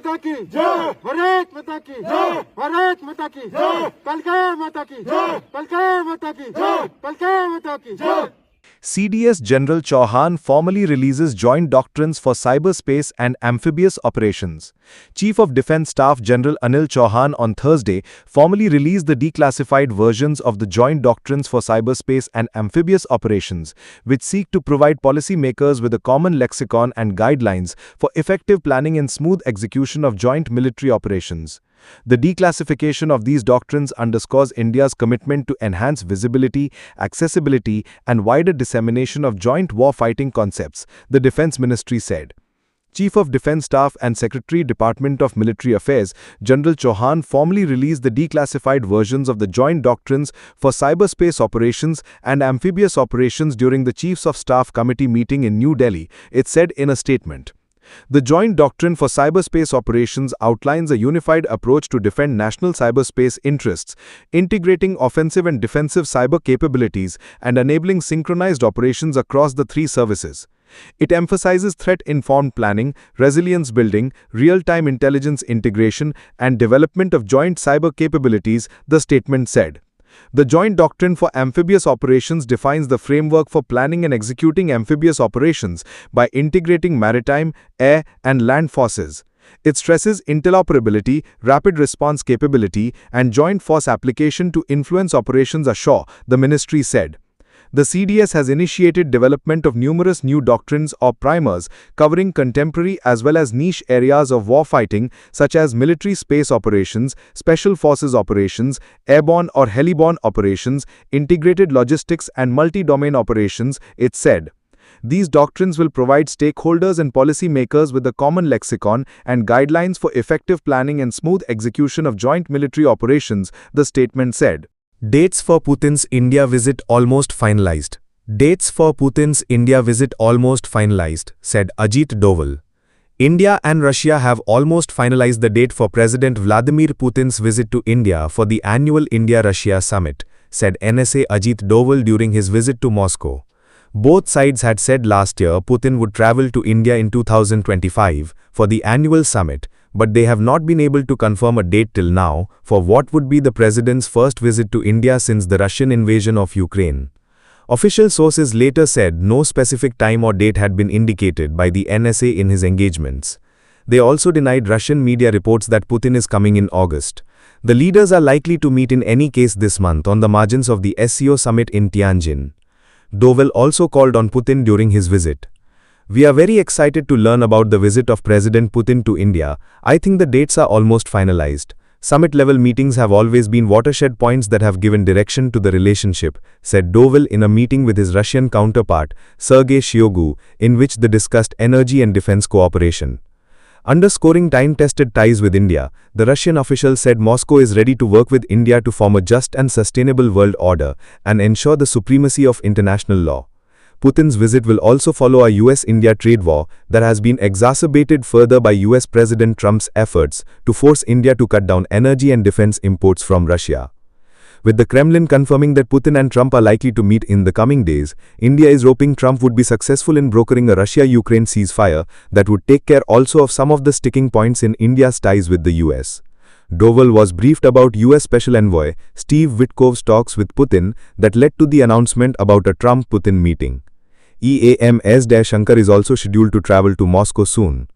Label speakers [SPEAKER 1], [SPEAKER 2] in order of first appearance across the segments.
[SPEAKER 1] माता की जय, भारत माता की जय, भारत माता की जय, कलका माता की जय, कलका माता की जय, कलका माता की जय.
[SPEAKER 2] CDS General Chauhan formally releases joint doctrines for cyberspace and amphibious operations. Chief of Defence Staff General Anil Chauhan on Thursday formally released the declassified versions of the joint doctrines for cyberspace and amphibious operations, which seek to provide policymakers with a common lexicon and guidelines for effective planning and smooth execution of joint military operations. The declassification of these doctrines underscores India's commitment to enhance visibility, accessibility, and wider dissemination of joint warfighting concepts, the Defense Ministry said. Chief of Defence Staff and Secretary, Department of Military Affairs, General Chauhan formally released the declassified versions of the joint doctrines for cyberspace operations and amphibious operations during the Chiefs of Staff Committee meeting in New Delhi, it said in a statement. The Joint Doctrine for Cyberspace Operations outlines a unified approach to defend national cyberspace interests, integrating offensive and defensive cyber capabilities and enabling synchronized operations across the three services. It emphasizes threat-informed planning, resilience building, real-time intelligence integration, and development of joint cyber capabilities, the statement said. The Joint Doctrine for Amphibious Operations defines the framework for planning and executing amphibious operations by integrating maritime, air, and land forces. It stresses interoperability, rapid response capability, and joint force application to influence operations ashore, the ministry said. The CDS has initiated development of numerous new doctrines or primers covering contemporary as well as niche areas of warfighting such as military space operations, special forces operations, airborne or heliborne operations, integrated logistics and multi-domain operations, it said. These doctrines will provide stakeholders and policymakers with a common lexicon and guidelines for effective planning and smooth execution of joint military operations, the statement said.
[SPEAKER 3] Dates for Putin's India visit almost finalized. Dates for Putin's India visit almost finalized, said Ajit Doval. India and Russia have almost finalized the date for President Vladimir Putin's visit to India for the annual India-Russia summit, said NSA Ajit Doval during his visit to Moscow. Both sides had said last year Putin would travel to India in 2025 for the annual summit, but they have not been able to confirm a date till now for what would be the president's first visit to India since the Russian invasion of Ukraine. Official sources later said no specific time or date had been indicated by the NSA in his engagements. They also denied Russian media reports that Putin is coming in August. The leaders are likely to meet in any case this month on the margins of the SCO summit in Tianjin. Doval also called on Putin during his visit. We are very excited to learn about the visit of President Putin to India. I think the dates are almost finalized. Summit-level meetings have always been watershed points that have given direction to the relationship, said Doval in a meeting with his Russian counterpart, Sergei Shoigu, in which they discussed energy and defense cooperation. Underscoring time-tested ties with India, the Russian official said Moscow is ready to work with India to form a just and sustainable world order and ensure the supremacy of international law. Putin's visit will also follow a US-India trade war that has been exacerbated further by US President Trump's efforts to force India to cut down energy and defense imports from Russia. With the Kremlin confirming that Putin and Trump are likely to meet in the coming days, India is hoping Trump would be successful in brokering a Russia-Ukraine ceasefire that would take care also of some of the sticking points in India's ties with the US. Doval was briefed about US Special Envoy Steve Witkoff's talks with Putin that led to the announcement about a Trump-Putin meeting. EAM S. Shankar is also scheduled to travel to Moscow soon.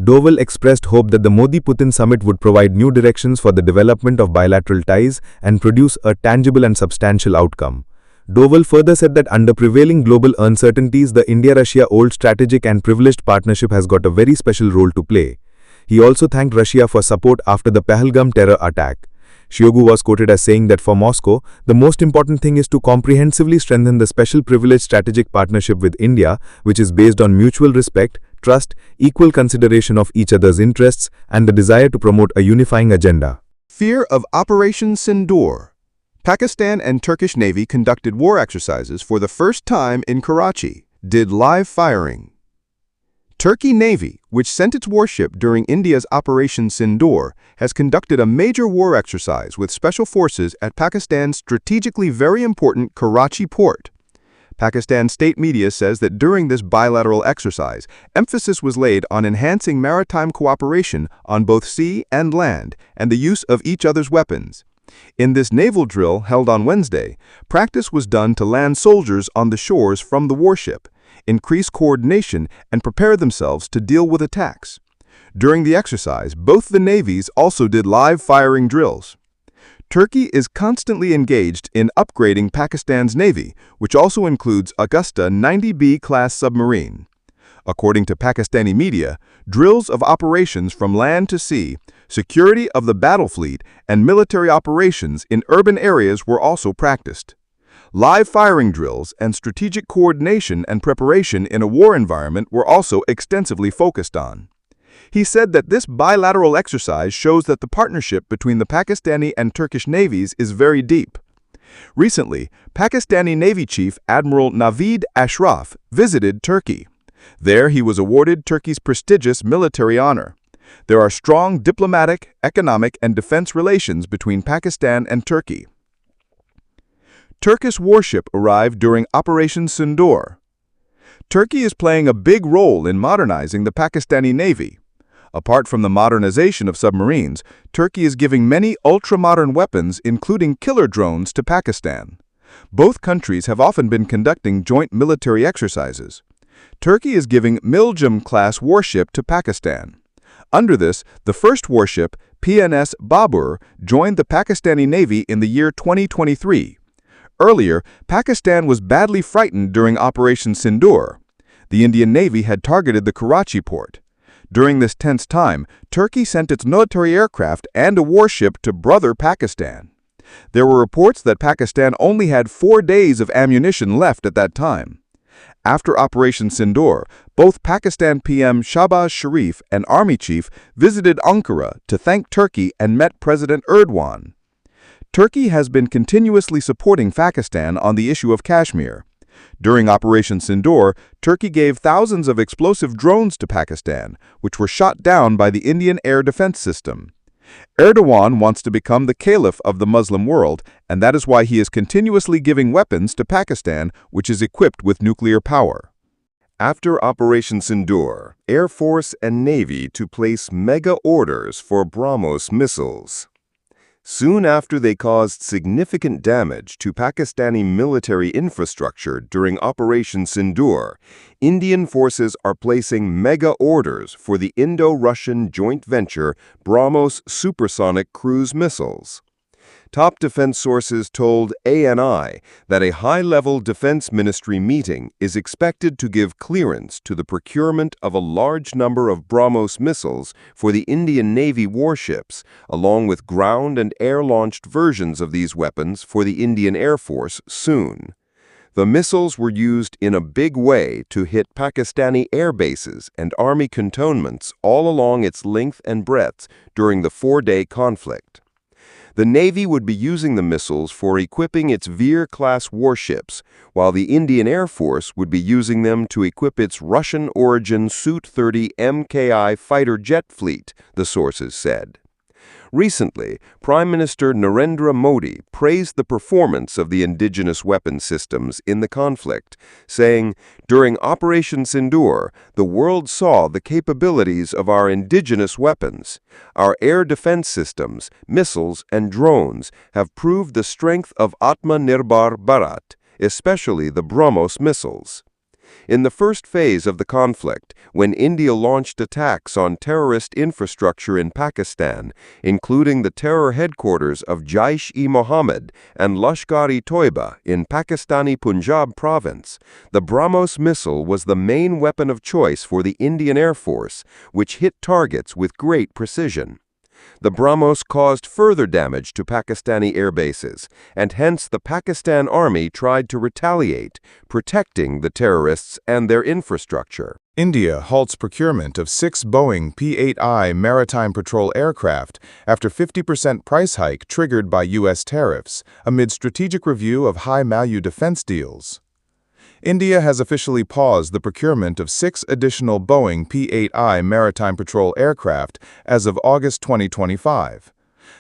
[SPEAKER 3] Doval expressed hope that the Modi-Putin summit would provide new directions for the development of bilateral ties and produce a tangible and substantial outcome. Doval further said that under prevailing global uncertainties, the India-Russia old strategic and privileged partnership has got a very special role to play. He also thanked Russia for support after the Pahalgam terror attack. Shoigu was quoted as saying that for Moscow, the most important thing is to comprehensively strengthen the special privileged strategic partnership with India, which is based on mutual respect, trust, equal consideration of each other's interests, and the desire to promote a unifying agenda.
[SPEAKER 4] Fear of Operation Sindoor. Pakistan and Turkish Navy conducted war exercises for the first time in Karachi, did live firing. Turkey Navy, which sent its warship during India's Operation Sindoor, has conducted a major war exercise with special forces at Pakistan's strategically very important Karachi port. Pakistan state media says that during this bilateral exercise, emphasis was laid on enhancing maritime cooperation on both sea and land and the use of each other's weapons. In this naval drill held on Wednesday, practice was done to land soldiers on the shores from the warship, increase coordination, and prepare themselves to deal with attacks. During the exercise, both the navies also did live firing drills. Turkey is constantly engaged in upgrading Pakistan's navy, which also includes Augusta 90B class submarine. According to Pakistani media, drills of operations from land to sea, security of the battle fleet, and military operations in urban areas were also practiced. Live firing drills and strategic coordination and preparation in a war environment were also extensively focused on. He said that this bilateral exercise shows that the partnership between the Pakistani and Turkish navies is very deep. Recently, Pakistani Navy Chief Admiral Naveed Ashraf visited Turkey. There he was awarded Turkey's prestigious military honor. There are strong diplomatic, economic, and defense relations between Pakistan and Turkey. Turkish warship arrived during Operation Sindoor. Turkey is playing a big role in modernizing the Pakistani Navy. Apart from the modernization of submarines, Turkey is giving many ultra-modern weapons, including killer drones, to Pakistan. Both countries have often been conducting joint military exercises. Turkey is giving Miljam-class warship to Pakistan. Under this, the first warship, PNS Babur, joined the Pakistani Navy in the year 2023. Earlier, Pakistan was badly frightened during Operation Sindoor. The Indian Navy had targeted the Karachi port. During this tense time, Turkey sent its military aircraft and a warship to brother Pakistan. There were reports that Pakistan only had 4 days of ammunition left at that time. After Operation Sindoor, both Pakistan PM Shahbaz Sharif and Army Chief visited Ankara to thank Turkey and met President Erdogan. Turkey has been continuously supporting Pakistan on the issue of Kashmir. During Operation Sindoor, Turkey gave thousands of explosive drones to Pakistan, which were shot down by the Indian air defense system. Erdogan wants to become the caliph of the Muslim world, and that is why he is continuously giving weapons to Pakistan, which is equipped with nuclear power.
[SPEAKER 5] After Operation Sindoor, Air Force and Navy to place mega orders for BrahMos missiles. Soon after they caused significant damage to Pakistani military infrastructure during Operation Sindoor, Indian forces are placing mega orders for the Indo-Russian joint venture BrahMos supersonic cruise missiles. Top defense sources told ANI that a high-level defense ministry meeting is expected to give clearance to the procurement of a large number of BrahMos missiles for the Indian Navy warships, along with ground and air-launched versions of these weapons for the Indian Air Force soon. The missiles were used in a big way to hit Pakistani air bases and army cantonments all along its length and breadth during the 4-day conflict. The Navy would be using the missiles for equipping its Veer-class warships, while the Indian Air Force would be using them to equip its Russian-origin Su-30 MKI fighter jet fleet, the sources said. Recently, Prime Minister Narendra Modi praised the performance of the indigenous weapon systems in the conflict, saying, "During Operation Sindoor, the world saw the capabilities of our indigenous weapons. Our air defense systems, missiles, and drones have proved the strength of Atmanirbhar Bharat, especially the BrahMos missiles." In the first phase of the conflict, when India launched attacks on terrorist infrastructure in Pakistan, including the terror headquarters of Jaish-e-Mohammed and Lashkar-e-Toiba in Pakistani Punjab province, the BrahMos missile was the main weapon of choice for the Indian Air Force, which hit targets with great precision. The BrahMos caused further damage to Pakistani air bases, and hence the Pakistan Army tried to retaliate, protecting the terrorists and their infrastructure.
[SPEAKER 3] India halts procurement of 6 Boeing P-8I maritime patrol aircraft after 50% price hike triggered by U.S. tariffs, amid strategic review of high-value defense deals. India has officially paused the procurement of 6 additional Boeing P-8I maritime patrol aircraft as of August 2025.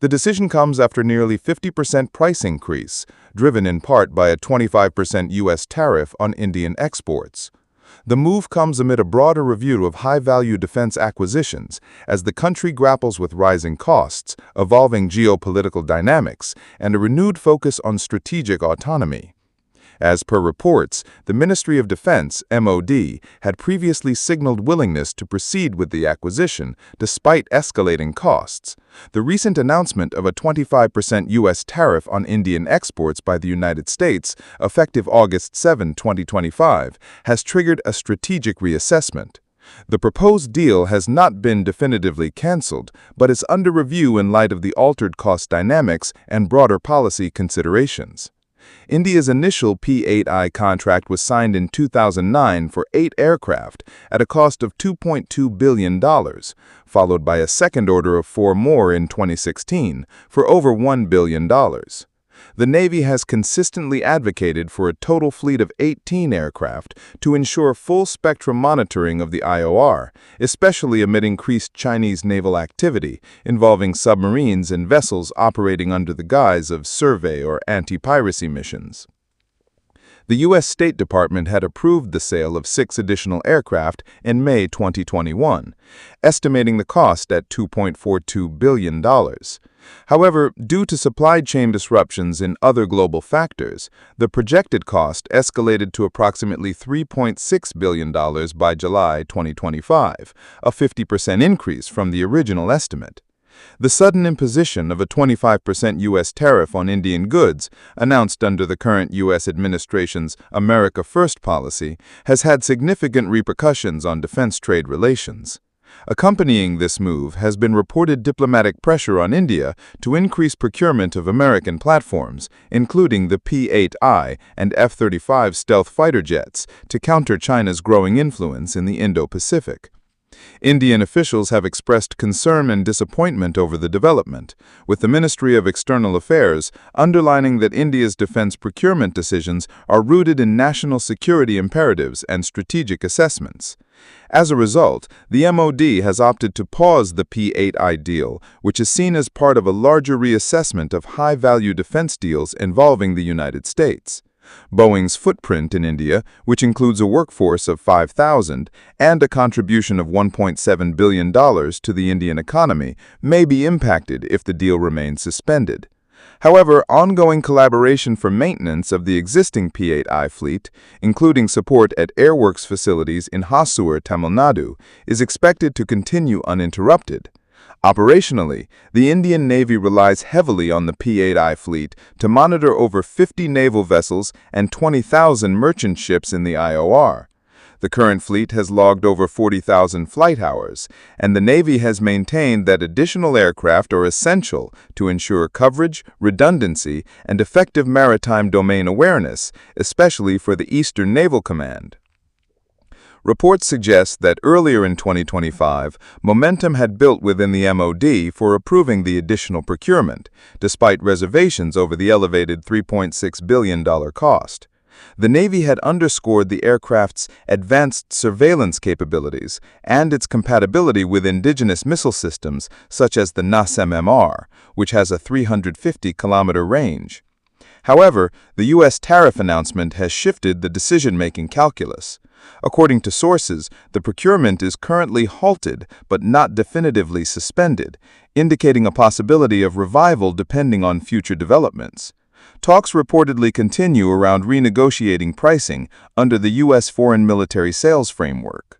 [SPEAKER 5] The decision comes after nearly 50% price increase, driven in part by a 25% U.S. tariff on Indian exports. The move comes amid a broader review of high-value defense acquisitions as the country grapples with rising costs, evolving geopolitical dynamics, and a renewed focus on strategic autonomy. As per reports, the Ministry of Defense (MOD) had previously signaled willingness to proceed with the acquisition despite escalating costs. The recent announcement of a 25% U.S. tariff on Indian exports by the United States, effective August 7, 2025, has triggered a strategic reassessment. The proposed deal has not been definitively cancelled, but is under review in light of the altered cost dynamics and broader policy considerations. India's initial P-8I contract was signed in 2009 for 8 aircraft at a cost of $2.2 billion, followed by a second order of 4 more in 2016 for over $1 billion. The Navy has consistently advocated for a total fleet of 18 aircraft to ensure full spectrum monitoring of the IOR, especially amid increased Chinese naval activity involving submarines and vessels operating under the guise of survey or anti-piracy missions. The U.S. State Department had approved the sale of 6 additional aircraft in May 2021, estimating the cost at $2.42 billion. However, due to supply chain disruptions and other global factors, the projected cost escalated to approximately $3.6 billion by July 2025, a 50% increase from the original estimate. The sudden imposition of a 25% U.S. tariff on Indian goods, announced under the current U.S. administration's America First policy, has had significant repercussions on defense trade relations. Accompanying this move has been reported diplomatic pressure on India to increase procurement of American platforms, including the P-8I and F-35 stealth fighter jets, to counter China's growing influence in the Indo-Pacific. Indian officials have expressed concern and disappointment over the development, with the Ministry of External Affairs underlining that India's defense procurement decisions are rooted in national security imperatives and strategic assessments. As a result, the MOD has opted to pause the P-8I deal, which is seen as part of a larger reassessment of high-value defense deals involving the United States. Boeing's footprint in India, which includes a workforce of 5,000 and a contribution of $1.7 billion to the Indian economy, may be impacted if the deal remains suspended. However, ongoing collaboration for maintenance of the existing P-8I fleet, including support at airworks facilities in Hosur, Tamil Nadu, is expected to continue uninterrupted. Operationally, the Indian Navy relies heavily on the P-8I fleet to monitor over 50 naval vessels and 20,000 merchant ships in the IOR. The current fleet has logged over 40,000 flight hours, and the Navy has maintained that additional aircraft are essential to ensure coverage, redundancy, and effective maritime domain awareness, especially for the Eastern Naval Command. Reports suggest that earlier in 2025, momentum had built within the MOD for approving the additional procurement, despite reservations over the elevated $3.6 billion cost. The Navy had underscored the aircraft's advanced surveillance capabilities and its compatibility with indigenous missile systems such as the NAS-MMR, which has a 350-kilometer range. However, the U.S. tariff announcement has shifted the decision-making calculus. According to sources, the procurement is currently halted but not definitively suspended, indicating a possibility of revival depending on future developments. Talks reportedly continue around renegotiating pricing under the U.S. Foreign Military Sales Framework.